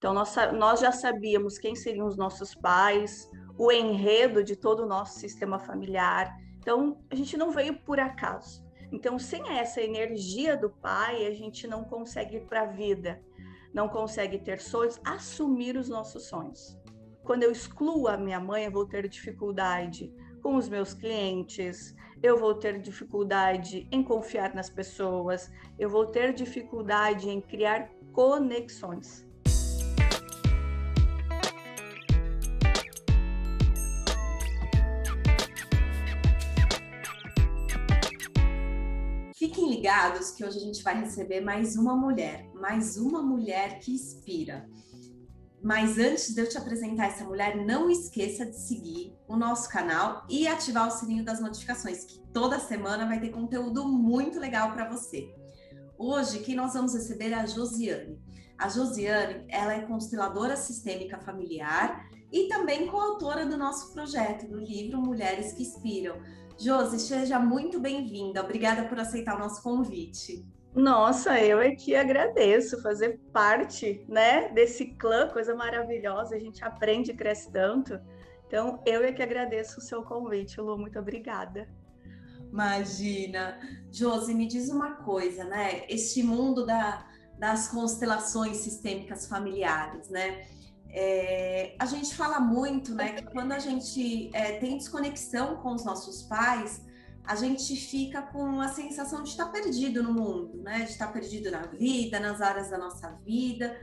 Então, nós já sabíamos quem seriam os nossos pais, o enredo de todo o nosso sistema familiar. Então, a gente não veio por acaso. Então, sem essa energia do pai, a gente não consegue ir para a vida, não consegue ter sonhos, assumir os nossos sonhos. Quando eu excluo a minha mãe, eu vou ter dificuldade com os meus clientes, eu vou ter dificuldade em confiar nas pessoas, eu vou ter dificuldade em criar conexões. Fiquem ligados que hoje a gente vai receber mais uma mulher que inspira. Mas antes de eu te apresentar essa mulher, não esqueça de seguir o nosso canal e ativar o sininho das notificações, que toda semana vai ter conteúdo muito legal para você. Hoje, quem nós vamos receber é a Josiane. A Josiane, ela é consteladora sistêmica familiar e também coautora do nosso projeto, do livro Mulheres que Inspiram. Josi, seja muito bem-vinda. Obrigada por aceitar o nosso convite. Nossa, eu é que agradeço fazer parte, né, desse clã, coisa maravilhosa, a gente aprende e cresce tanto. Então, eu é que agradeço o seu convite, Lu, muito obrigada. Imagina. Josi, me diz uma coisa, né? Este mundo das constelações sistêmicas familiares, né? A gente fala muito, né, que quando a gente tem desconexão com os nossos pais, a gente fica com a sensação de estar perdido no mundo, né? De estar perdido na vida, nas áreas da nossa vida.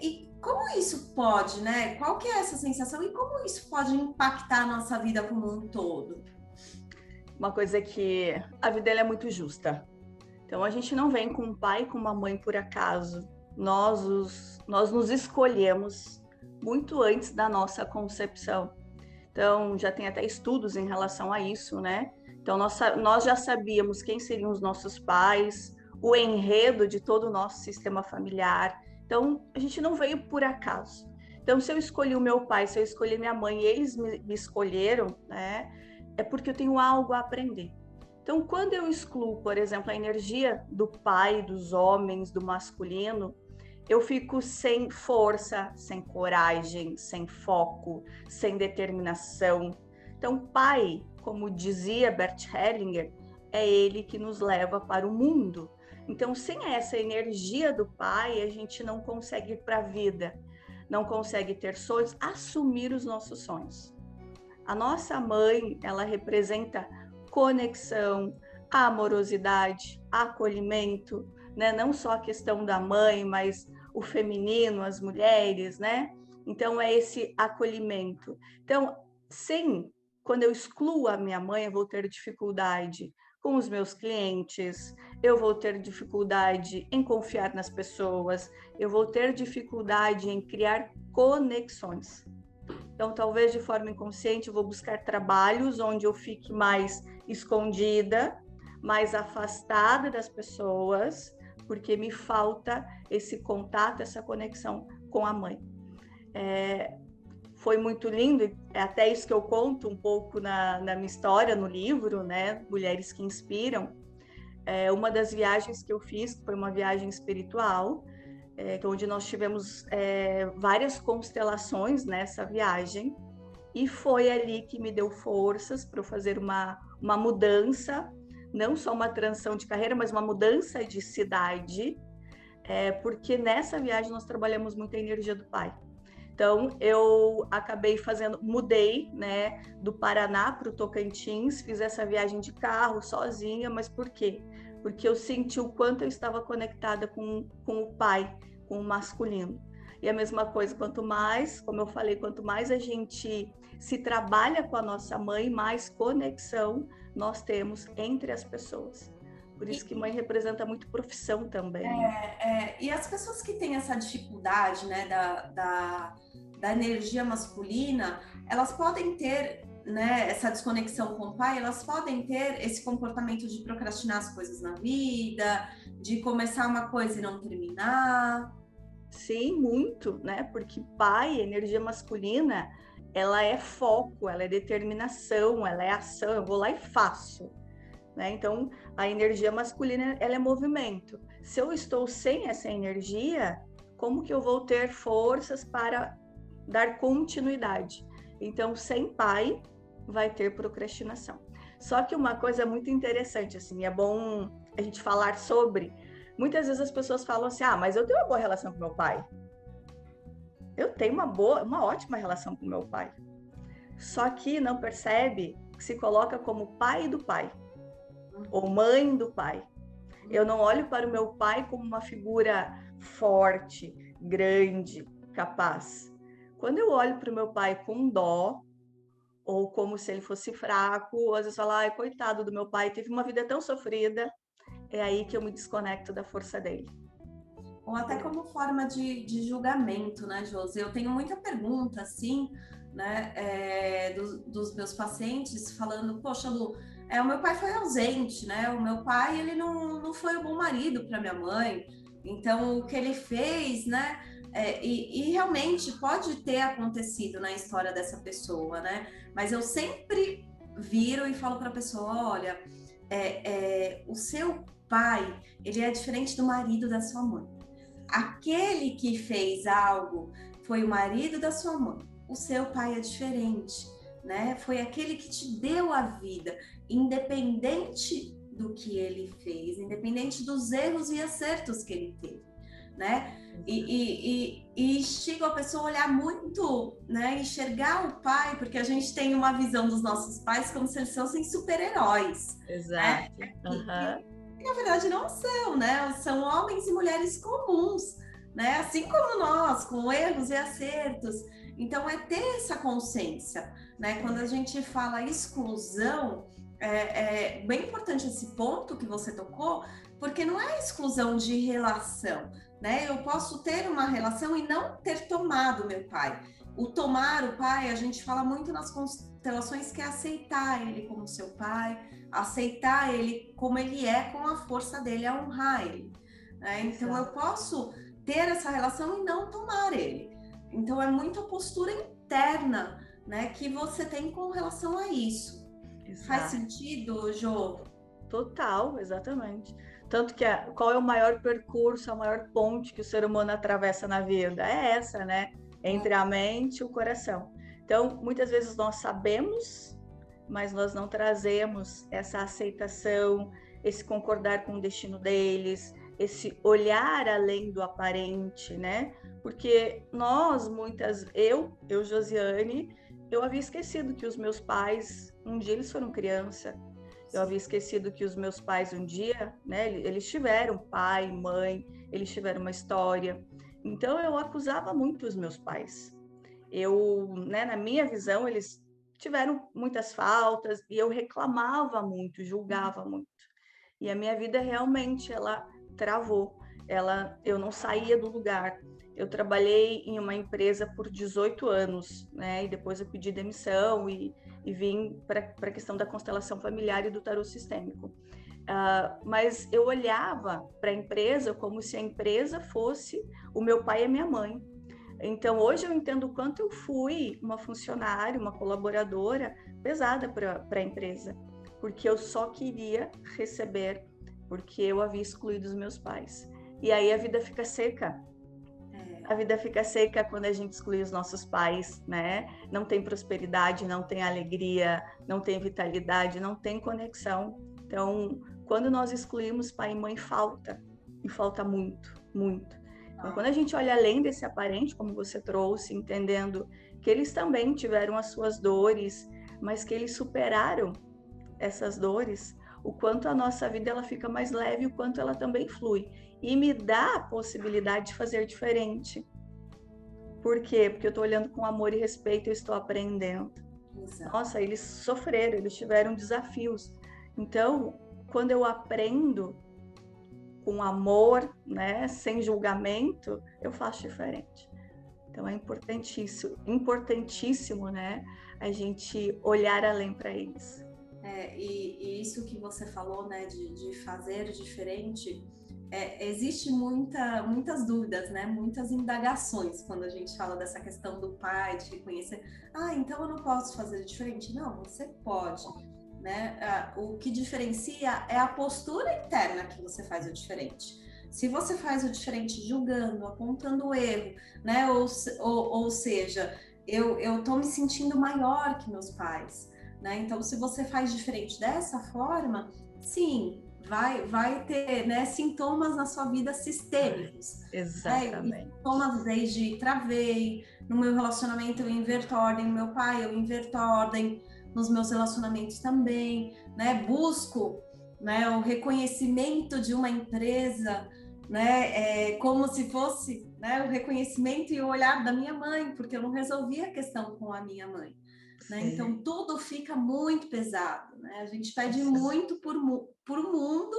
E como isso pode, né? Qual que é essa sensação e como isso pode impactar a nossa vida como um todo? Uma coisa que a vida ela é muito justa. Então, a gente não vem com um pai e com uma mãe por acaso. Nós nos escolhemos muito antes da nossa concepção. Então, já tem até estudos em relação a isso, né? Então, nós já sabíamos quem seriam os nossos pais, o enredo de todo o nosso sistema familiar. Então, a gente não veio por acaso. Então, se eu escolhi o meu pai, se eu escolhi minha mãe e eles me escolheram, né? É porque eu tenho algo a aprender. Então, quando eu excluo, por exemplo, a energia do pai, dos homens, do masculino, eu fico sem força, sem coragem, sem foco, sem determinação. Então, pai, como dizia Bert Hellinger, é ele que nos leva para o mundo. Então, sem essa energia do pai, a gente não consegue ir para a vida, não consegue ter sonhos, assumir os nossos sonhos. A nossa mãe, ela representa conexão, amorosidade, acolhimento, né? Não só a questão da mãe, mas o feminino, as mulheres, né? Então, é esse acolhimento. Então, quando eu excluo a minha mãe, eu vou ter dificuldade com os meus clientes, eu vou ter dificuldade em confiar nas pessoas, eu vou ter dificuldade em criar conexões. Então, talvez de forma inconsciente, eu vou buscar trabalhos onde eu fique mais escondida, mais afastada das pessoas, porque me falta esse contato, essa conexão com a mãe. Foi muito lindo, é até isso que eu conto um pouco na minha história, no livro, né? Mulheres que Inspiram. Uma das viagens que eu fiz, foi uma viagem espiritual, onde nós tivemos várias constelações nessa viagem, e foi ali que me deu forças para eu fazer uma mudança, não só uma transição de carreira, mas uma mudança de cidade, porque nessa viagem nós trabalhamos muito a energia do pai. Então, eu acabei mudei, né, do Paraná para o Tocantins, fiz essa viagem de carro, sozinha, mas por quê? Porque eu senti o quanto eu estava conectada com o pai, com o masculino. E a mesma coisa, como eu falei, quanto mais a gente se trabalha com a nossa mãe, mais conexão nós temos entre as pessoas. Por isso que mãe representa muito profissão também. E as pessoas que têm essa dificuldade, né, da energia masculina, elas podem ter, né, essa desconexão com o pai, elas podem ter esse comportamento de procrastinar as coisas na vida, de começar uma coisa e não terminar. Sim, muito, né? Porque pai, energia masculina, ela é foco, ela é determinação, ela é ação, eu vou lá e faço. Né? Então, a energia masculina, ela é movimento. Se eu estou sem essa energia, como que eu vou ter forças para dar continuidade? Então, sem pai, vai ter procrastinação. Só que uma coisa muito interessante, assim, é bom a gente falar sobre. Muitas vezes as pessoas falam assim, mas eu tenho uma boa relação com meu pai. Eu tenho uma ótima relação com meu pai. Só que não percebe que se coloca como pai do pai, ou mãe do pai. Eu não olho para o meu pai como uma figura forte, grande, capaz. Quando eu olho para o meu pai com dó, ou como se ele fosse fraco, ou às vezes falo, ai, coitado do meu pai, teve uma vida tão sofrida, é aí que eu me desconecto da força dele. Ou até como forma de julgamento, né, Josi? Eu tenho muita pergunta, assim, né, dos meus pacientes falando, poxa, Lu, o meu pai foi ausente, né? O meu pai, ele não foi um bom marido para minha mãe. Então, o que ele fez, né? E realmente pode ter acontecido na história dessa pessoa, né? Mas eu sempre viro e falo para a pessoa, olha, o seu pai, ele é diferente do marido da sua mãe. Aquele que fez algo foi o marido da sua mãe. O seu pai é diferente, né? Foi aquele que te deu a vida, independente do que ele fez, independente dos erros e acertos que ele teve, né? E instiga a pessoa a olhar muito, né? Enxergar o pai, porque a gente tem uma visão dos nossos pais como se eles fossem super-heróis. Exato. Né? Na verdade não são, né? São homens e mulheres comuns, né? Assim como nós, com erros e acertos. Então é ter essa consciência, né? Quando a gente fala exclusão, é bem importante esse ponto que você tocou, porque não é exclusão de relação, né? Eu posso ter uma relação e não ter tomado meu pai. O tomar o pai, a gente fala muito nas constelações que é aceitar ele como seu pai, aceitar ele como ele é, com a força dele, a honrar ele. Né? Então, eu posso ter essa relação e não tomar ele. Então, é muito a postura interna, né, que você tem com relação a isso. Exato. Faz sentido, Jô? Total, exatamente. Tanto que qual é o maior percurso, a maior ponte que o ser humano atravessa na vida? É essa, né? Entre a mente e o coração. Então, muitas vezes nós sabemos, mas nós não trazemos essa aceitação, esse concordar com o destino deles, esse olhar além do aparente, né? Porque eu, Josiane, eu havia esquecido que os meus pais, um dia eles foram criança. Eu havia esquecido que os meus pais um dia, né, eles tiveram pai, mãe, eles tiveram uma história. Então eu acusava muito os meus pais. Né, na minha visão, eles tiveram muitas faltas e eu reclamava muito, julgava muito. E a minha vida realmente ela travou. Eu não saía do lugar. Eu trabalhei em uma empresa por 18 anos, né? E depois eu pedi demissão e vim para a questão da constelação familiar e do tarô sistêmico. Mas eu olhava para a empresa como se a empresa fosse o meu pai e a minha mãe. Então, hoje eu entendo o quanto eu fui uma funcionária, uma colaboradora pesada para a empresa, porque eu só queria receber, porque eu havia excluído os meus pais. E aí a vida fica seca. A vida fica seca quando a gente exclui os nossos pais, né? Não tem prosperidade, não tem alegria, não tem vitalidade, não tem conexão. Então, quando nós excluímos pai e mãe, falta. E falta muito, muito. Então, quando a gente olha além desse aparente, como você trouxe, entendendo que eles também tiveram as suas dores, mas que eles superaram essas dores, o quanto a nossa vida ela fica mais leve, o quanto ela também flui. E me dá a possibilidade de fazer diferente. Por quê? Porque eu estou olhando com amor e respeito, eu estou aprendendo. Exato. Nossa, eles sofreram, eles tiveram desafios. Então, quando eu aprendo com amor, né, sem julgamento, eu faço diferente. Então, é importantíssimo, né, a gente olhar além para eles. E isso que você falou, né, de fazer diferente, existe muitas dúvidas, né, muitas indagações quando a gente fala dessa questão do pai, de reconhecer, então eu não posso fazer diferente. Não, você pode, né? O que diferencia é a postura interna que você faz o diferente. Se você faz o diferente julgando, apontando o erro, né? Ou seja, eu tô me sentindo maior que meus pais, né? Então, se você faz diferente dessa forma, sim, vai ter, né, sintomas na sua vida sistêmicos. E Exatamente. sintomas desde travei, no meu relacionamento eu inverto a ordem, no meu pai eu inverto a ordem, nos meus relacionamentos também, né? Busco, né, o reconhecimento de uma empresa, né, como se fosse, né, o reconhecimento e o olhar da minha mãe, porque eu não resolvi a questão com a minha mãe, né? Então tudo fica muito pesado, né? A gente pede muito por mundo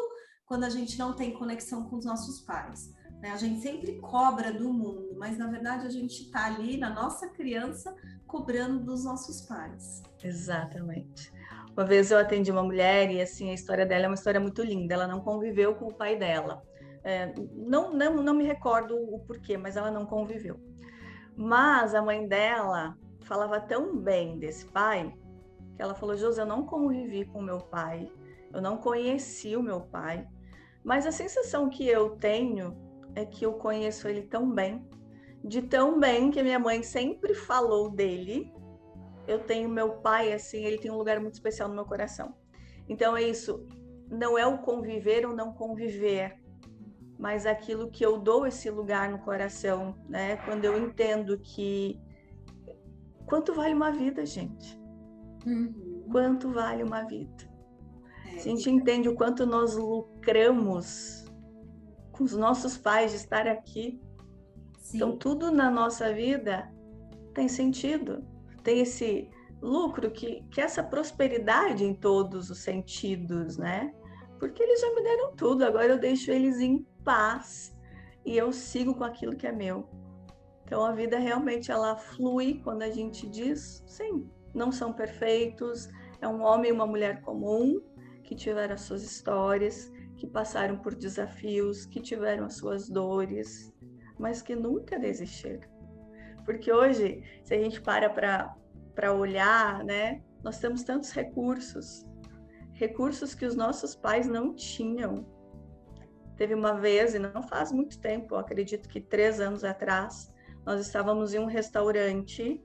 quando a gente não tem conexão com os nossos pais, né? A gente sempre cobra do mundo, mas na verdade a gente está ali na nossa criança cobrando dos nossos pais. Exatamente. Uma vez eu atendi uma mulher e assim a história dela é uma história muito linda. Ela não conviveu com o pai dela. Não me recordo o porquê, mas ela não conviveu. Mas a mãe dela falava tão bem desse pai que ela falou: Josi, eu não convivi com o meu pai, eu não conheci o meu pai, mas a sensação que eu tenho é que eu conheço ele tão bem, de tão bem que minha mãe sempre falou dele. Eu tenho meu pai, assim, ele tem um lugar muito especial no meu coração. Então é isso, não é o conviver ou não conviver, mas aquilo que eu dou esse lugar no coração, né? Quando eu entendo que quanto vale uma vida, gente? Quanto vale uma vida? Se a gente entende o quanto nós lucramos com os nossos pais de estar aqui, sim, então tudo na nossa vida tem sentido, tem esse lucro, que essa prosperidade em todos os sentidos, né? Porque eles já me deram tudo, agora eu deixo eles em paz e eu sigo com aquilo que é meu. Então a vida realmente ela flui quando a gente diz, sim, não são perfeitos, é um homem e uma mulher comum que tiveram as suas histórias, que passaram por desafios, que tiveram as suas dores, mas que nunca desistiram. Porque hoje, se a gente para olhar, né, nós temos tantos recursos que os nossos pais não tinham. Teve uma vez, e não faz muito tempo, acredito que 3 anos atrás, nós estávamos em um restaurante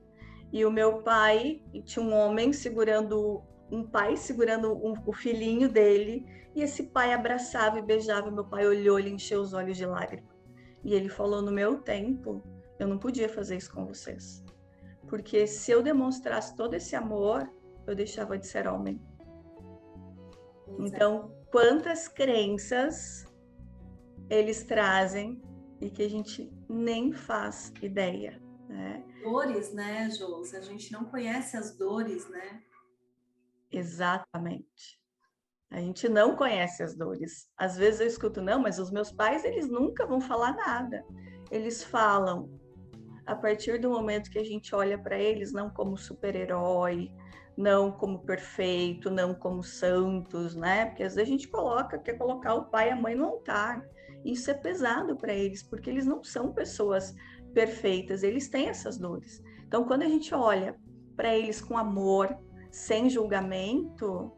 e o meu pai, tinha um homem segurando, o filhinho dele, e esse pai abraçava e beijava, e meu pai olhou, ele encheu os olhos de lágrimas. E ele falou: no meu tempo, eu não podia fazer isso com vocês. Porque se eu demonstrasse todo esse amor, eu deixava de ser homem. Então, quantas crenças eles trazem e que a gente nem faz ideia, né? Dores, né, Josi? A gente não conhece as dores, né? Exatamente. A gente não conhece as dores. Às vezes eu escuto: não, mas os meus pais, eles nunca vão falar nada. Eles falam a partir do momento que a gente olha para eles não como super-herói, não como perfeito, não como santos, né? Porque às vezes a gente quer colocar o pai e a mãe no altar. Isso é pesado para eles, porque eles não são pessoas perfeitas, eles têm essas dores. Então, quando a gente olha para eles com amor, sem julgamento,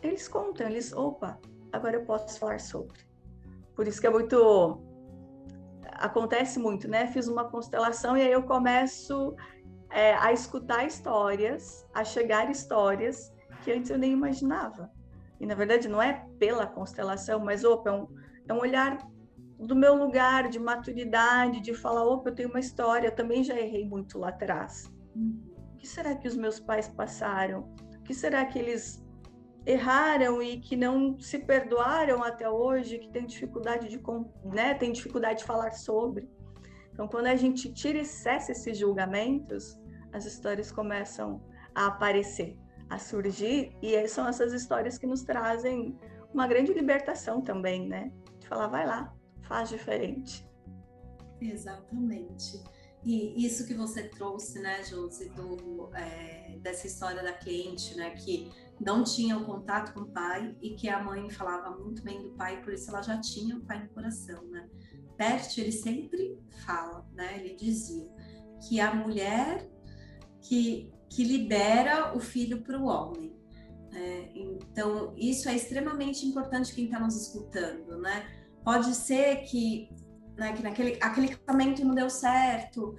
eles contam, opa, agora eu posso falar sobre. Por isso que é muito... Acontece muito, né? Fiz uma constelação e aí eu começo a escutar histórias, a chegar histórias que antes eu nem imaginava. E, na verdade, não é pela constelação, mas, opa, é um olhar do meu lugar de maturidade, de falar: opa, eu tenho uma história, eu também já errei muito lá atrás. O que será que os meus pais passaram? O que será que eles erraram e que não se perdoaram até hoje, que tem dificuldade de falar sobre? Então, quando a gente tira e cessa esses julgamentos, as histórias começam a aparecer, a surgir, e são essas histórias que nos trazem uma grande libertação também, né? De falar: vai lá, faz diferente. Exatamente. E isso que você trouxe, né, Josi, dessa história da cliente, né, que não tinha o contato com o pai e que a mãe falava muito bem do pai, por isso ela já tinha o pai no coração, né? Bert, ele sempre fala, né, ele dizia que a mulher que libera o filho para o homem. Então, isso é extremamente importante quem está nos escutando, né? Pode ser que, né, que aquele casamento não deu certo,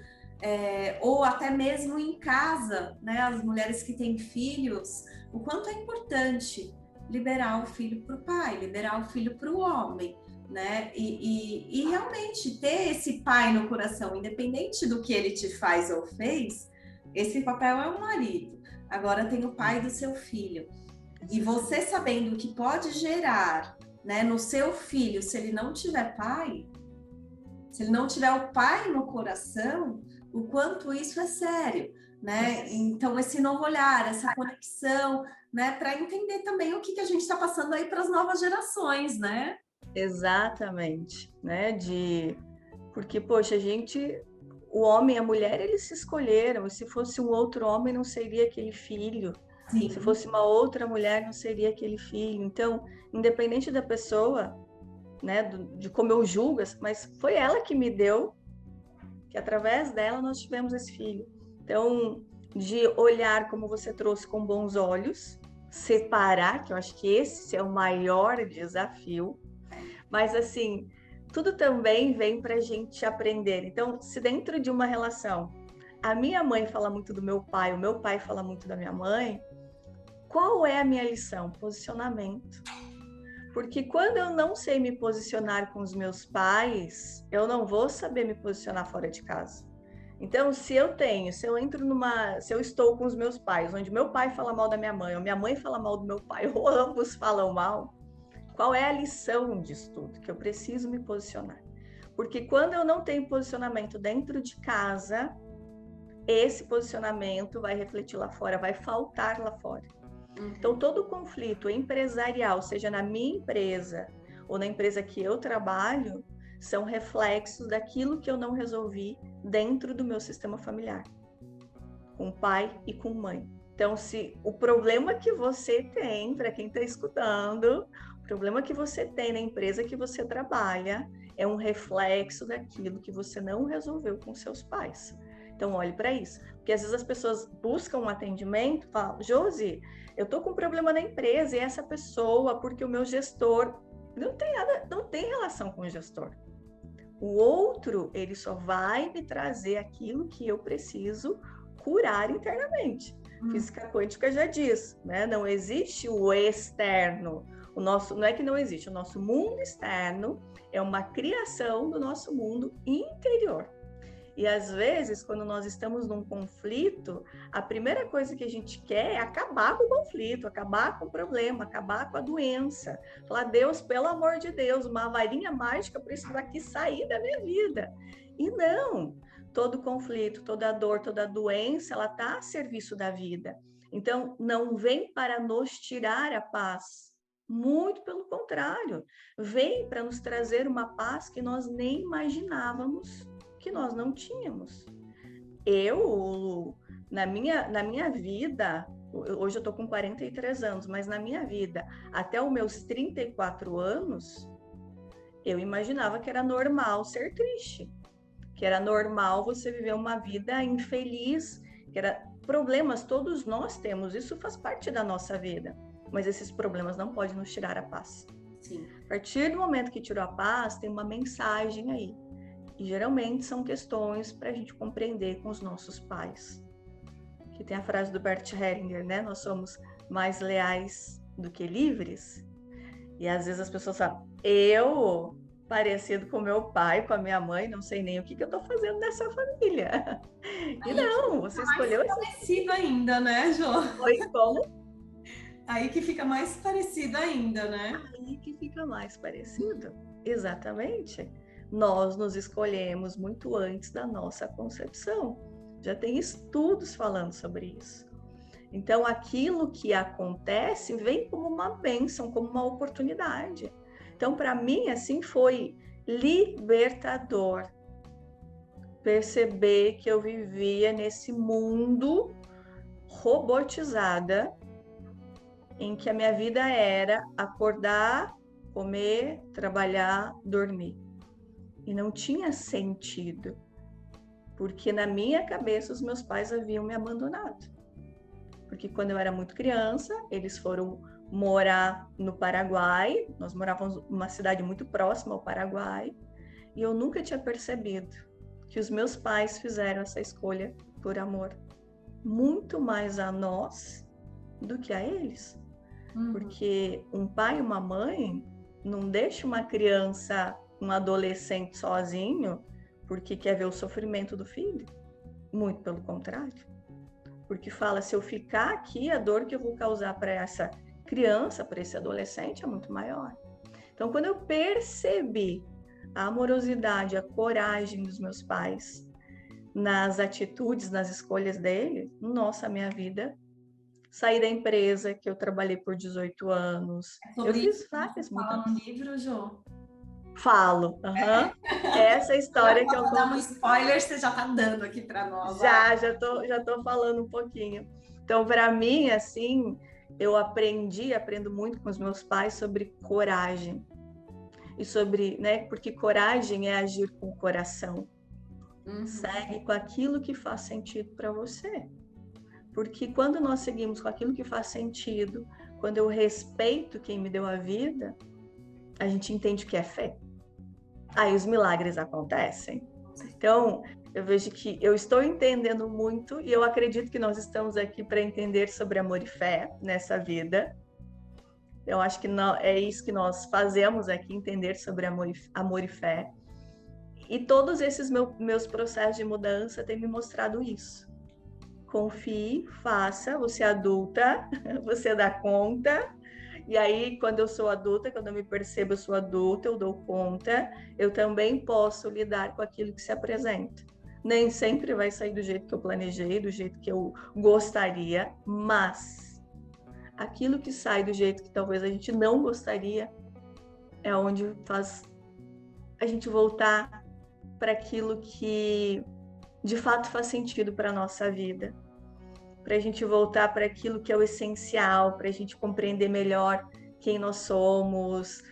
ou até mesmo em casa, né, as mulheres que têm filhos, o quanto é importante liberar o filho para o pai, liberar o filho para o homem, né? E realmente ter esse pai no coração, independente do que ele te faz ou fez, esse papel é o marido. Agora tem o pai do seu filho. E você sabendo que pode gerar, né, no seu filho, se ele não tiver pai, se ele não tiver o pai no coração, o quanto isso é sério, né? Então, esse novo olhar, essa conexão, né, para entender também o que a gente está passando aí para as novas gerações, né? Exatamente, né? Porque, poxa, o homem e a mulher, eles se escolheram, e se fosse um outro homem, não seria aquele filho. Sim. Se fosse uma outra mulher, não seria aquele filho. Então, independente da pessoa, né, de como eu julgo, mas foi ela que me deu, que através dela nós tivemos esse filho. Então, de olhar, como você trouxe, com bons olhos, separar, que eu acho que esse é o maior desafio, mas assim, tudo também vem para a gente aprender. Então, se dentro de uma relação, a minha mãe fala muito do meu pai, o meu pai fala muito da minha mãe, qual é a minha lição? Posicionamento. Porque quando eu não sei me posicionar com os meus pais, eu não vou saber me posicionar fora de casa. Então, se eu estou com os meus pais, onde meu pai fala mal da minha mãe, ou minha mãe fala mal do meu pai, ou ambos falam mal, qual é a lição disso tudo? Que eu preciso me posicionar. Porque quando eu não tenho posicionamento dentro de casa, esse posicionamento vai refletir lá fora, vai faltar lá fora. Então, todo conflito empresarial, seja na minha empresa ou na empresa que eu trabalho, são reflexos daquilo que eu não resolvi dentro do meu sistema familiar, com pai e com mãe. Então, se o problema que você tem, para quem está escutando, o problema que você tem na empresa que você trabalha é um reflexo daquilo que você não resolveu com seus pais. Então, olhe para isso. Porque às vezes as pessoas buscam um atendimento, falam, Josi, eu tô com um problema na empresa e essa pessoa, porque o meu gestor não tem relação com o gestor. O outro, ele só vai me trazer aquilo que eu preciso curar internamente. Física quântica já diz, né? Não existe o externo. Não é que não existe, o nosso mundo externo é uma criação do nosso mundo interior. E às vezes, quando nós estamos num conflito, a primeira coisa que a gente quer é acabar com o conflito, acabar com o problema, acabar com a doença. Falar, Deus, pelo amor de Deus, uma varinha mágica para isso daqui sair da minha vida. E não, todo conflito, toda dor, toda doença, ela está a serviço da vida. Então, não vem para nos tirar a paz. Muito pelo contrário, vem para nos trazer uma paz que nós nem imaginávamos que nós não tínhamos. Na minha vida, hoje eu estou com 43 anos, mas na minha vida, até os meus 34 anos, eu imaginava que era normal ser triste, que era normal você viver uma vida infeliz, que era problemas, todos nós temos, isso faz parte da nossa vida, mas esses problemas não podem nos tirar a paz. Sim. A partir do momento que tirou a paz, tem uma mensagem aí. E geralmente são questões para a gente compreender com os nossos pais. Que tem a frase do Bert Hellinger, né? Nós somos mais leais do que livres. E às vezes as pessoas falam, eu, parecido com meu pai, com a minha mãe, não sei nem o que eu estou fazendo nessa família. E não, você escolheu... Mais parecido ainda, né, Jô? Foi como? Aí que fica mais parecido ainda, né? Aí que fica mais parecido, exatamente. Nós nos escolhemos muito antes da nossa concepção. Já tem estudos falando sobre isso. Então, aquilo que acontece vem como uma bênção, como uma oportunidade. Então, para mim, assim, foi libertador perceber que eu vivia nesse mundo robotizada, em que a minha vida era acordar, comer, trabalhar, dormir. E não tinha sentido, porque na minha cabeça os meus pais haviam me abandonado. Porque quando eu era muito criança, eles foram morar no Paraguai. Nós morávamos numa cidade muito próxima ao Paraguai e eu nunca tinha percebido que os meus pais fizeram essa escolha por amor, muito mais a nós do que a eles. Porque um pai e uma mãe não deixa uma criança, um adolescente sozinho porque quer ver o sofrimento do filho. Muito pelo contrário. Porque fala, se eu ficar aqui, a dor que eu vou causar para essa criança, para esse adolescente é muito maior. Então, quando eu percebi a amorosidade, a coragem dos meus pais nas atitudes, nas escolhas dele, nossa, minha vida. Saí da empresa que eu trabalhei por 18 anos. Eu fiz várias mudanças. Fala no livro, Jô? Falo. Essa história que eu vou dar um spoiler, você já está dando aqui para nós. Já tô falando um pouquinho. Então, para mim, assim, eu aprendo muito com os meus pais sobre coragem. E sobre, né, porque coragem é agir com o coração. Segue com aquilo que faz sentido para você. Porque quando nós seguimos com aquilo que faz sentido, quando eu respeito quem me deu a vida, a gente entende o que é fé. Aí os milagres acontecem. Então, eu vejo que eu estou entendendo muito e eu acredito que nós estamos aqui para entender sobre amor e fé nessa vida. Eu acho que é isso que nós fazemos aqui, entender sobre amor e fé. E todos esses meus processos de mudança têm me mostrado isso. Confie, faça, você é adulta, você dá conta. E aí, quando eu sou adulta, quando eu me percebo eu sou adulta, eu dou conta, eu também posso lidar com aquilo que se apresenta. Nem sempre vai sair do jeito que eu planejei, do jeito que eu gostaria, mas aquilo que sai do jeito que talvez a gente não gostaria é onde faz a gente voltar para aquilo que de fato faz sentido para a nossa vida, para a gente voltar para aquilo que é o essencial, para a gente compreender melhor quem nós somos.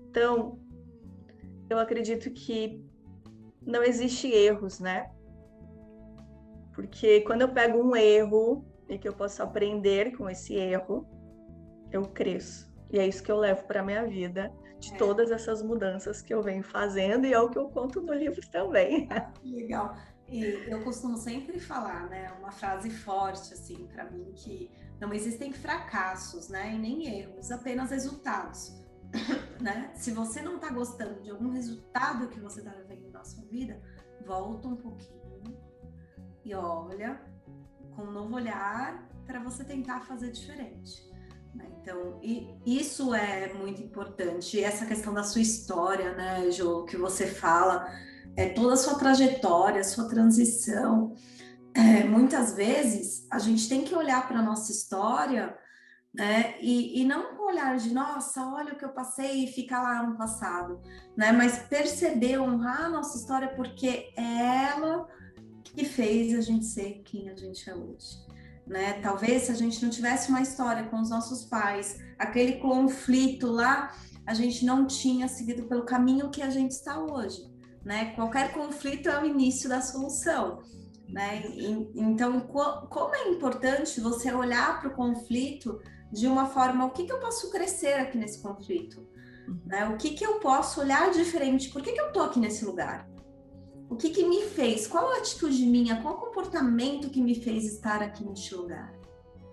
Então, eu acredito que não existe erros, né? Porque quando eu pego um erro e que eu posso aprender com esse erro, eu cresço. E é isso que eu levo para a minha vida, de todas essas mudanças que eu venho fazendo, e é o que eu conto no livro também. Legal. E eu costumo sempre falar, né, uma frase forte, assim, para mim, que não existem fracassos, né, e nem erros, apenas resultados, né? Se você não está gostando de algum resultado que você está vendo na sua vida, volta um pouquinho e olha com um novo olhar para você tentar fazer diferente. Então, isso é muito importante. E essa questão da sua história, né, Jô, que você fala, toda a sua trajetória, a sua transição. Muitas vezes, a gente tem que olhar para a nossa história, né, e não com o olhar de, nossa, olha o que eu passei e ficar lá no passado, né, mas perceber, honrar a nossa história, porque é ela que fez a gente ser quem a gente é hoje. Né? Talvez se a gente não tivesse uma história com os nossos pais, aquele conflito lá, a gente não tinha seguido pelo caminho que a gente está hoje, né? Qualquer conflito é o início da solução, né? Então, como é importante você olhar para o conflito de uma forma, o que eu posso crescer aqui nesse conflito? Né? O que eu posso olhar diferente? Por que eu estou aqui nesse lugar? O que me fez? Qual a atitude minha? Qual o comportamento que me fez estar aqui neste lugar?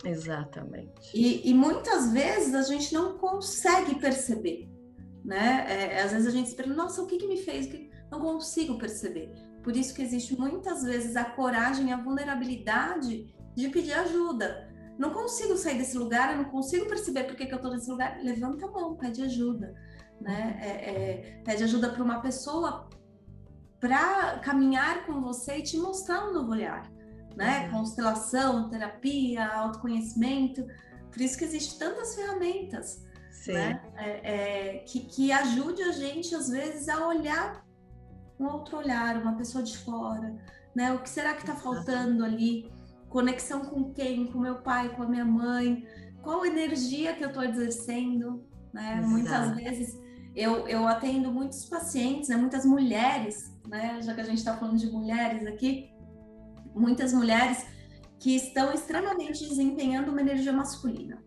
Exatamente. E muitas vezes a gente não consegue perceber, né? Às vezes a gente se pergunta, nossa, o que me fez? Não consigo perceber. Por isso que existe muitas vezes a coragem, a vulnerabilidade de pedir ajuda. Não consigo sair desse lugar, eu não consigo perceber por que eu estou nesse lugar. Levanta a mão, pede ajuda, né? Pede ajuda para uma pessoa para caminhar com você e te mostrar um novo olhar, né? Constelação, terapia, autoconhecimento. Por isso que existem tantas ferramentas, né? Que ajude a gente, às vezes, a olhar um outro olhar, uma pessoa de fora, né? O que será que está faltando ali? Conexão com quem? Com meu pai, com a minha mãe? Qual energia que eu estou exercendo, né? Muitas vezes eu atendo muitos pacientes, né? Muitas mulheres, né? Já que a gente está falando de mulheres aqui, muitas mulheres que estão extremamente desempenhando uma energia masculina,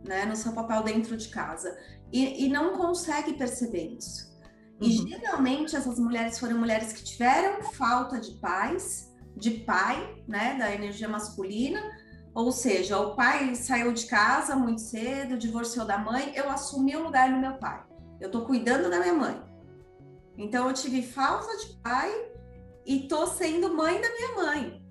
né, no seu papel dentro de casa, e não consegue perceber isso. E geralmente essas mulheres foram mulheres que tiveram falta de pai, né, da energia masculina, ou seja, o pai saiu de casa muito cedo, divorciou da mãe, eu assumi o lugar do meu pai. Eu tô cuidando da minha mãe. Então eu tive falta de pai e tô sendo mãe da minha mãe.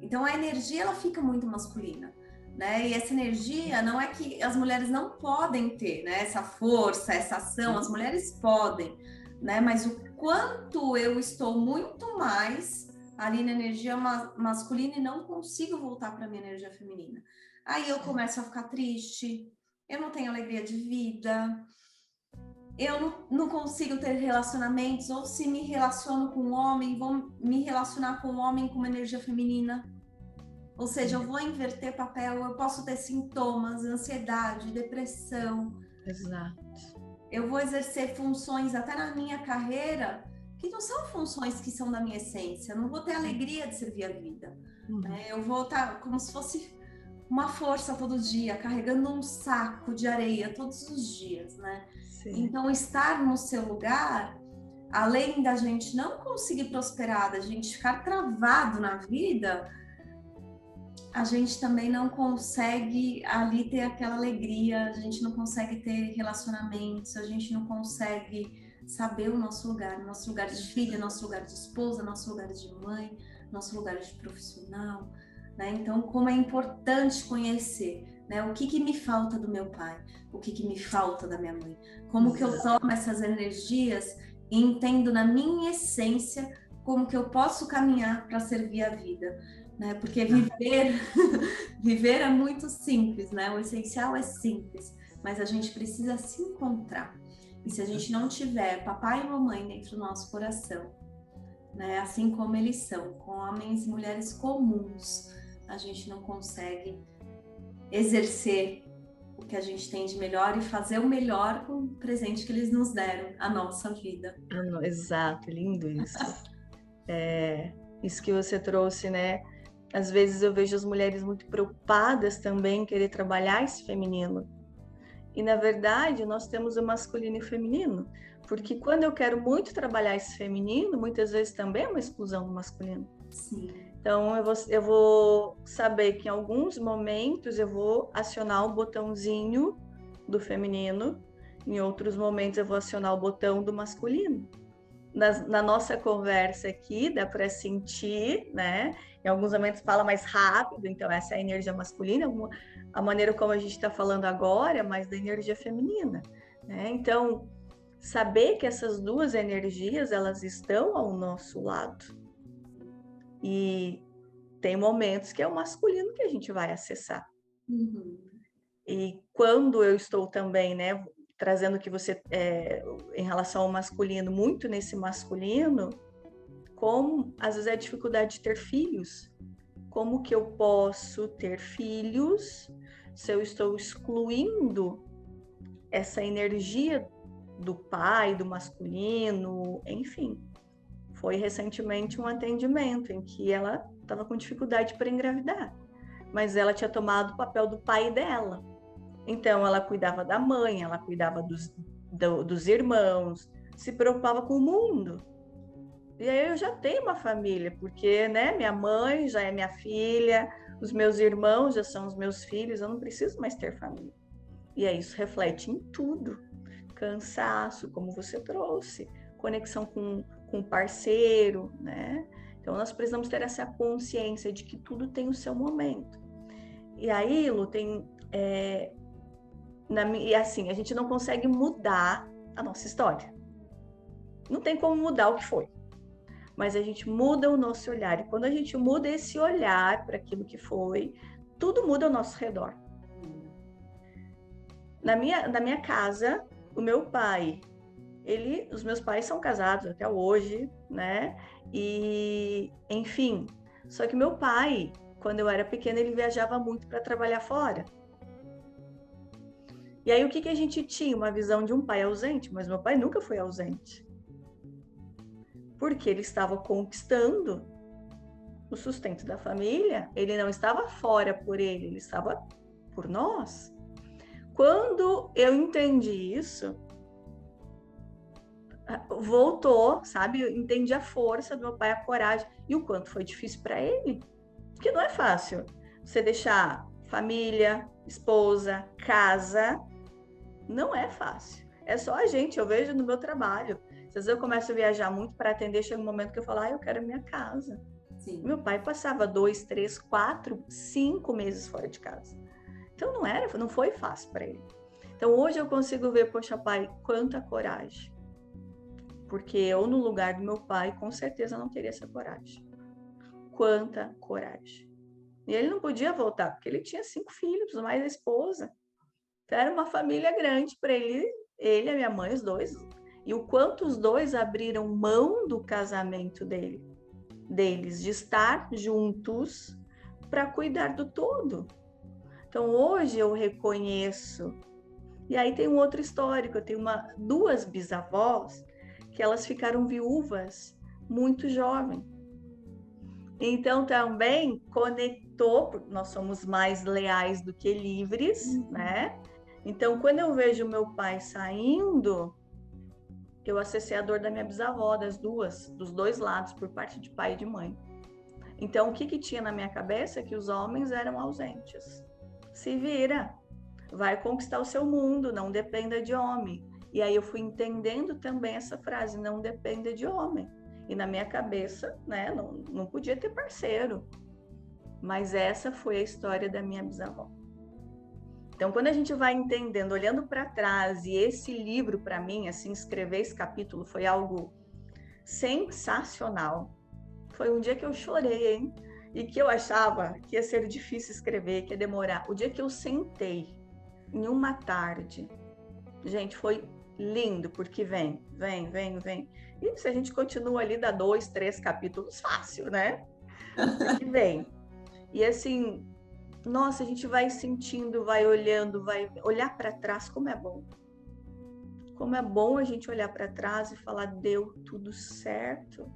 Então a energia ela fica muito masculina, né? E essa energia não é que as mulheres não podem ter, né? Essa força, essa ação, as mulheres podem, né? Mas o quanto eu estou muito mais ali na energia masculina e não consigo voltar para minha energia feminina. Aí eu começo a ficar triste, eu não tenho alegria de vida, eu não consigo ter relacionamentos, ou se me relaciono com um homem, vou me relacionar com um homem com uma energia feminina. Ou seja, eu vou inverter papel, eu posso ter sintomas, ansiedade, depressão. Exato. Eu vou exercer funções até na minha carreira que não são funções que são da minha essência. Eu não vou ter alegria de servir a vida. Né? Eu vou estar como se fosse uma força todo dia, carregando um saco de areia todos os dias, né? Sim. Então, estar no seu lugar, além da gente não conseguir prosperar, da gente ficar travado na vida, a gente também não consegue ali ter aquela alegria, a gente não consegue ter relacionamentos, a gente não consegue saber o nosso lugar de filha, nosso lugar de esposa, nosso lugar de mãe, nosso lugar de profissional, né? Então, como é importante conhecer, né, o que me falta do meu pai, o que me falta da minha mãe, como que eu tomo essas energias e entendo na minha essência como que eu posso caminhar para servir a vida, né? Porque viver é muito simples, né? O essencial é simples, mas a gente precisa se encontrar. E se a gente não tiver papai e mamãe dentro do nosso coração, né, assim como eles são, com homens e mulheres comuns, a gente não consegue exercer o que a gente tem de melhor e fazer o melhor com o presente que eles nos deram, a nossa vida. Exato, lindo isso. Isso que você trouxe, né? Às vezes eu vejo as mulheres muito preocupadas também em querer trabalhar esse feminino. E, na verdade, nós temos o masculino e o feminino. Porque quando eu quero muito trabalhar esse feminino, muitas vezes também é uma exclusão do masculino. Sim. Então, eu vou saber que em alguns momentos eu vou acionar o botãozinho do feminino, em outros momentos eu vou acionar o botão do masculino. Na nossa conversa aqui, dá para sentir, né? Em alguns momentos fala mais rápido, então essa é a energia masculina, a maneira como a gente está falando agora é mais da energia feminina, né? Então, saber que essas duas energias, elas estão ao nosso lado. E tem momentos que é o masculino que a gente vai acessar. E quando eu estou também, né, trazendo que você, em relação ao masculino, muito nesse masculino, como às vezes é a dificuldade de ter filhos. Como que eu posso ter filhos se eu estou excluindo essa energia do pai, do masculino, enfim. Foi recentemente um atendimento em que ela estava com dificuldade para engravidar, mas ela tinha tomado o papel do pai dela. Então, ela cuidava da mãe, ela cuidava dos irmãos, se preocupava com o mundo. E aí eu já tenho uma família, porque, né, minha mãe já é minha filha, os meus irmãos já são os meus filhos, eu não preciso mais ter família. E aí isso reflete em tudo. Cansaço, como você trouxe, conexão com o parceiro, né? Então, nós precisamos ter essa consciência de que tudo tem o seu momento. E aí, Lu, tem... e assim, a gente não consegue mudar a nossa história. Não tem como mudar o que foi. Mas a gente muda o nosso olhar. E quando a gente muda esse olhar para aquilo que foi, tudo muda ao nosso redor. Na minha casa, o meu pai, os meus pais são casados até hoje, né? E, enfim, só que meu pai, quando eu era pequena, ele viajava muito para trabalhar fora. E aí, o que a gente tinha? Uma visão de um pai ausente, mas meu pai nunca foi ausente. Porque ele estava conquistando o sustento da família, ele não estava fora por ele estava por nós. Quando eu entendi isso, voltou, sabe? Eu entendi a força do meu pai, a coragem e o quanto foi difícil para ele. Porque não é fácil você deixar família, esposa, casa, não é fácil. É só a gente, eu vejo no meu trabalho. Às vezes eu começo a viajar muito para atender, chega um momento que eu falo, eu quero minha casa. Sim. Meu pai passava 2, 3, 4, 5 meses fora de casa. Então não foi fácil para ele. Então hoje eu consigo ver, poxa pai, quanta coragem. Porque eu no lugar do meu pai, com certeza não teria essa coragem. Quanta coragem. E ele não podia voltar, porque ele tinha 5 filhos, mais a esposa. Então era uma família grande para ele, a minha mãe, os dois. E o quanto os dois abriram mão do casamento deles, de estar juntos para cuidar do todo. Então hoje eu reconheço. E aí tem um outro histórico, eu tenho 2 bisavós que elas ficaram viúvas muito jovens. Então também conectou, nós somos mais leais do que livres, né? Então quando eu vejo meu pai saindo, eu acessei a dor da minha bisavó, dos 2 lados, por parte de pai e de mãe. Então o que tinha na minha cabeça? Que os homens eram ausentes. Se vira, vai conquistar o seu mundo, não dependa de homem. E aí eu fui entendendo também essa frase, não dependa de homem. E na minha cabeça, né, não podia ter parceiro. Mas essa foi a história da minha bisavó. Então, quando a gente vai entendendo, olhando para trás, e esse livro, para mim, assim, escrever esse capítulo foi algo sensacional. Foi um dia que eu chorei, hein? E que eu achava que ia ser difícil escrever, que ia demorar. O dia que eu sentei, em uma tarde, gente, foi lindo, porque vem. E se a gente continua ali, dá 2, 3 capítulos, fácil, né? Porque vem. E assim, nossa, a gente vai sentindo, vai olhando, vai olhar para trás, como é bom. Como é bom a gente olhar para trás e falar, deu tudo certo.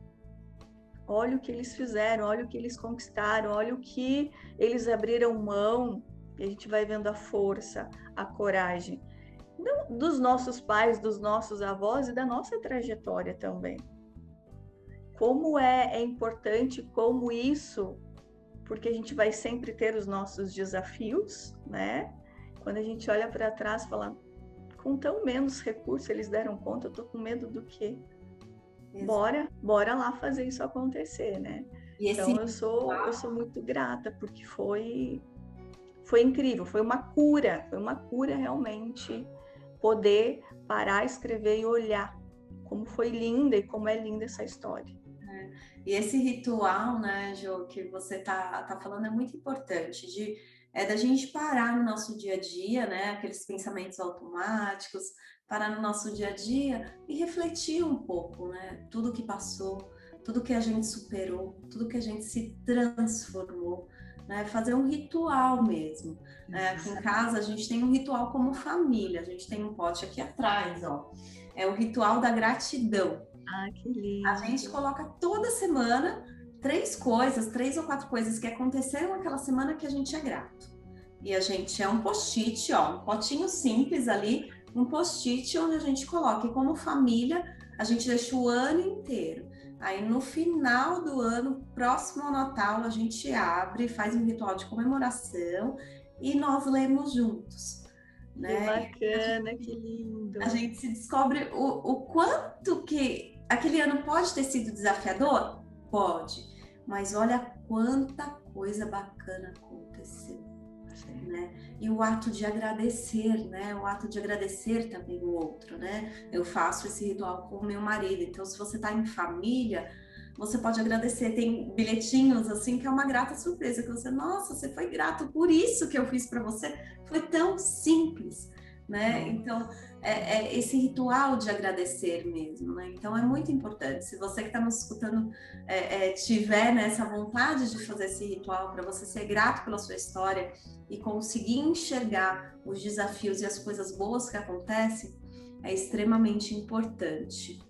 Olha o que eles fizeram, olha o que eles conquistaram, olha o que eles abriram mão. E a gente vai vendo a força, a coragem dos nossos pais, dos nossos avós e da nossa trajetória também. Como é importante, como isso, porque a gente vai sempre ter os nossos desafios, né? Quando a gente olha para trás, fala, com tão menos recursos eles deram conta, eu tô com medo do quê? Bora lá fazer isso acontecer, né? Então eu sou muito grata, porque foi incrível, foi uma cura realmente poder parar, escrever e olhar como foi linda e como é linda essa história. E esse ritual, né, Jo, que você tá falando é muito importante, da gente parar no nosso dia a dia, né, aqueles pensamentos automáticos, parar no nosso dia a dia e refletir um pouco, né, tudo que passou, tudo que a gente superou, tudo que a gente se transformou, né, fazer um ritual mesmo. Né? Aqui em casa a gente tem um ritual como família, a gente tem um pote aqui atrás, ó, é o ritual da gratidão. Que lindo. A gente coloca toda semana 3 ou 4 coisas que aconteceram naquela semana que a gente é grato. E a gente é um post-it, ó, um potinho simples ali, um post-it onde a gente coloca. E como família, a gente deixa o ano inteiro. Aí no final do ano, próximo ao Natal, a gente abre, faz um ritual de comemoração e nós lemos juntos. Né? Que bacana, que lindo. A gente se descobre o quanto que aquele ano pode ter sido desafiador? Pode, mas olha quanta coisa bacana aconteceu. Né? E o ato de agradecer, né? O ato de agradecer também o outro, né? Eu faço esse ritual com o meu marido, então se você tá em família, você pode agradecer, tem bilhetinhos assim que é uma grata surpresa, que você, nossa, você foi grato por isso que eu fiz para você, foi tão simples, né? Então, é esse ritual de agradecer mesmo, né? Então, é muito importante. Se você que está nos escutando tiver essa vontade de fazer esse ritual para você ser grato pela sua história e conseguir enxergar os desafios e as coisas boas que acontecem, é extremamente importante.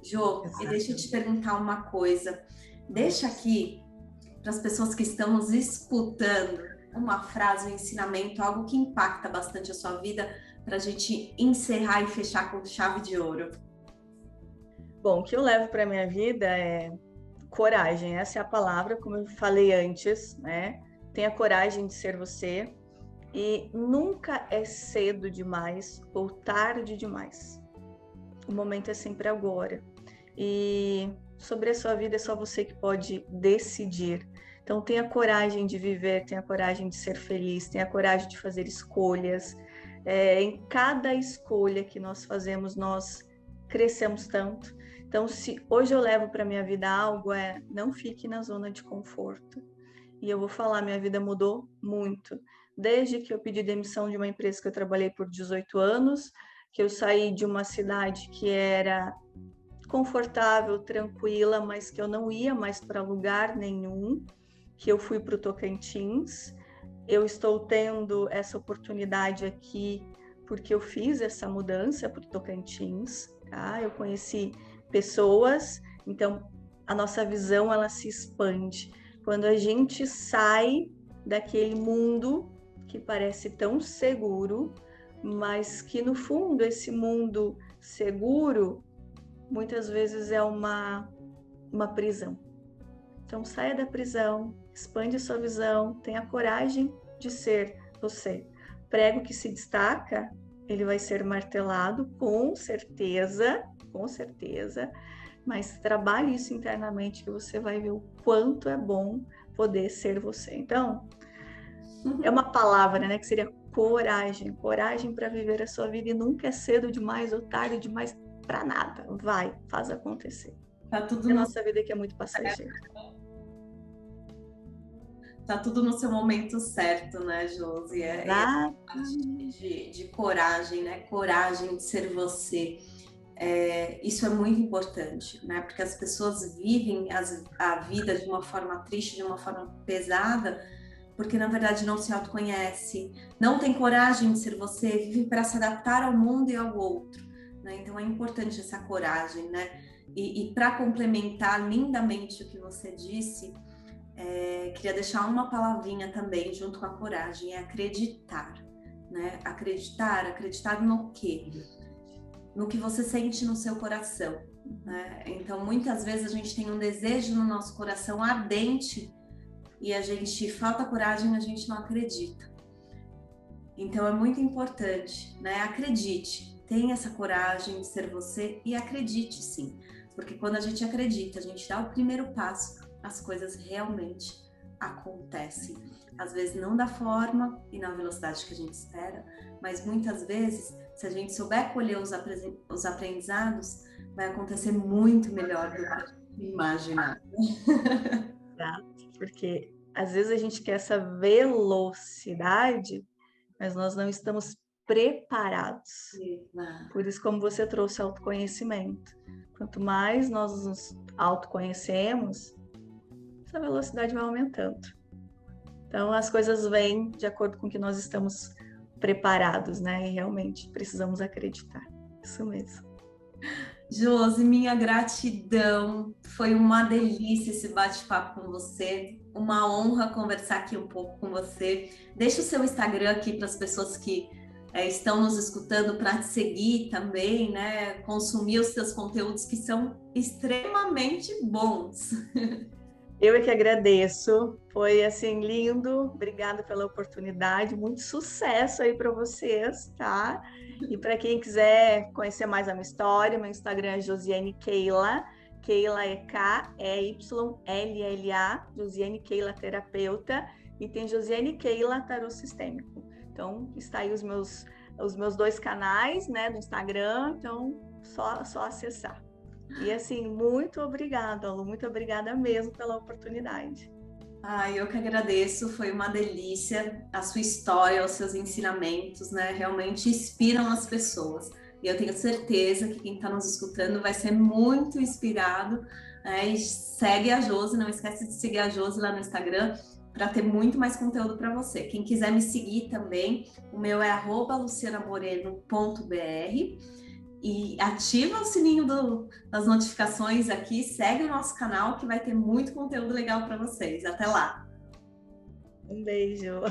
Jô, e deixa eu te perguntar uma coisa. Deixa aqui, para as pessoas que estão nos escutando, uma frase, um ensinamento, algo que impacta bastante a sua vida, para a gente encerrar e fechar com chave de ouro? Bom, o que eu levo para minha vida é coragem. Essa é a palavra, como eu falei antes, né? Tenha coragem de ser você e nunca é cedo demais ou tarde demais. O momento é sempre agora. E sobre a sua vida é só você que pode decidir. Então tenha coragem de viver, tenha coragem de ser feliz, tenha coragem de fazer escolhas. Em cada escolha que nós fazemos, nós crescemos tanto. Então, se hoje eu levo para minha vida algo, não fique na zona de conforto. E eu vou falar, minha vida mudou muito. Desde que eu pedi demissão de uma empresa que eu trabalhei por 18 anos, que eu saí de uma cidade que era confortável, tranquila, mas que eu não ia mais para lugar nenhum, que eu fui para o Tocantins. Eu estou tendo essa oportunidade aqui porque eu fiz essa mudança para o Tocantins, tá? Eu conheci pessoas, então a nossa visão ela se expande. Quando a gente sai daquele mundo que parece tão seguro, mas que no fundo esse mundo seguro muitas vezes é uma prisão. Então saia da prisão, expande sua visão, tenha coragem de ser você. Prego que se destaca, ele vai ser martelado com certeza, mas trabalhe isso internamente que você vai ver o quanto é bom poder ser você. Então, é uma palavra, né, que seria coragem para viver a sua vida e nunca é cedo demais ou tarde demais para nada. Vai, faz acontecer. Tá tudo a nossa vida que é muito passageira. Tá tudo no seu momento certo, né, Josi? De coragem, né? Coragem de ser você. Isso é muito importante, né? Porque as pessoas vivem a vida de uma forma triste, de uma forma pesada, porque na verdade não se autoconhece, não tem coragem de ser você, vive para se adaptar ao mundo e ao outro, né? Então é importante essa coragem, né? E para complementar lindamente o que você disse, queria deixar uma palavrinha também junto com a coragem, é acreditar, né? Acreditar no quê? No que você sente no seu coração, né? Então, muitas vezes a gente tem um desejo no nosso coração ardente e a gente falta coragem, a gente não acredita. Então, é muito importante, né? Acredite, tenha essa coragem de ser você e acredite sim, porque quando a gente acredita, a gente dá o primeiro passo, as coisas realmente acontecem. Às vezes não da forma e na velocidade que a gente espera, mas muitas vezes, se a gente souber colher os aprendizados, vai acontecer muito melhor do que a gente imaginar. Porque às vezes a gente quer essa velocidade, mas nós não estamos preparados. Por isso, como você trouxe autoconhecimento, quanto mais nós nos autoconhecemos, essa velocidade vai aumentando. Então, as coisas vêm de acordo com o que nós estamos preparados, né? E realmente precisamos acreditar. Isso mesmo. Josi, minha gratidão. Foi uma delícia esse bate-papo com você. Uma honra conversar aqui um pouco com você. Deixa o seu Instagram aqui para as pessoas que estão nos escutando para te seguir também, né? Consumir os seus conteúdos que são extremamente bons. Eu é que agradeço, foi assim lindo, obrigada pela oportunidade, muito sucesso aí para vocês, tá? E para quem quiser conhecer mais a minha história, meu Instagram é Josiane Keila, Keila é K-E-Y-L-L-A, Josiane Keila Terapeuta, e tem Josiane Keila Tarô Sistêmico. Então, está aí os meus 2 canais, né, do Instagram, então só acessar. E assim, muito obrigada, Lu, muito obrigada mesmo pela oportunidade. Eu que agradeço, foi uma delícia a sua história, os seus ensinamentos, né? Realmente inspiram as pessoas. E eu tenho certeza que quem está nos escutando vai ser muito inspirado, né? E segue a Josi, não esquece de seguir a Josi lá no Instagram para ter muito mais conteúdo para você. Quem quiser me seguir também, o meu é @lucianamoreno.br. E ativa o sininho das notificações aqui, segue o nosso canal que vai ter muito conteúdo legal para vocês. Até lá! Um beijo.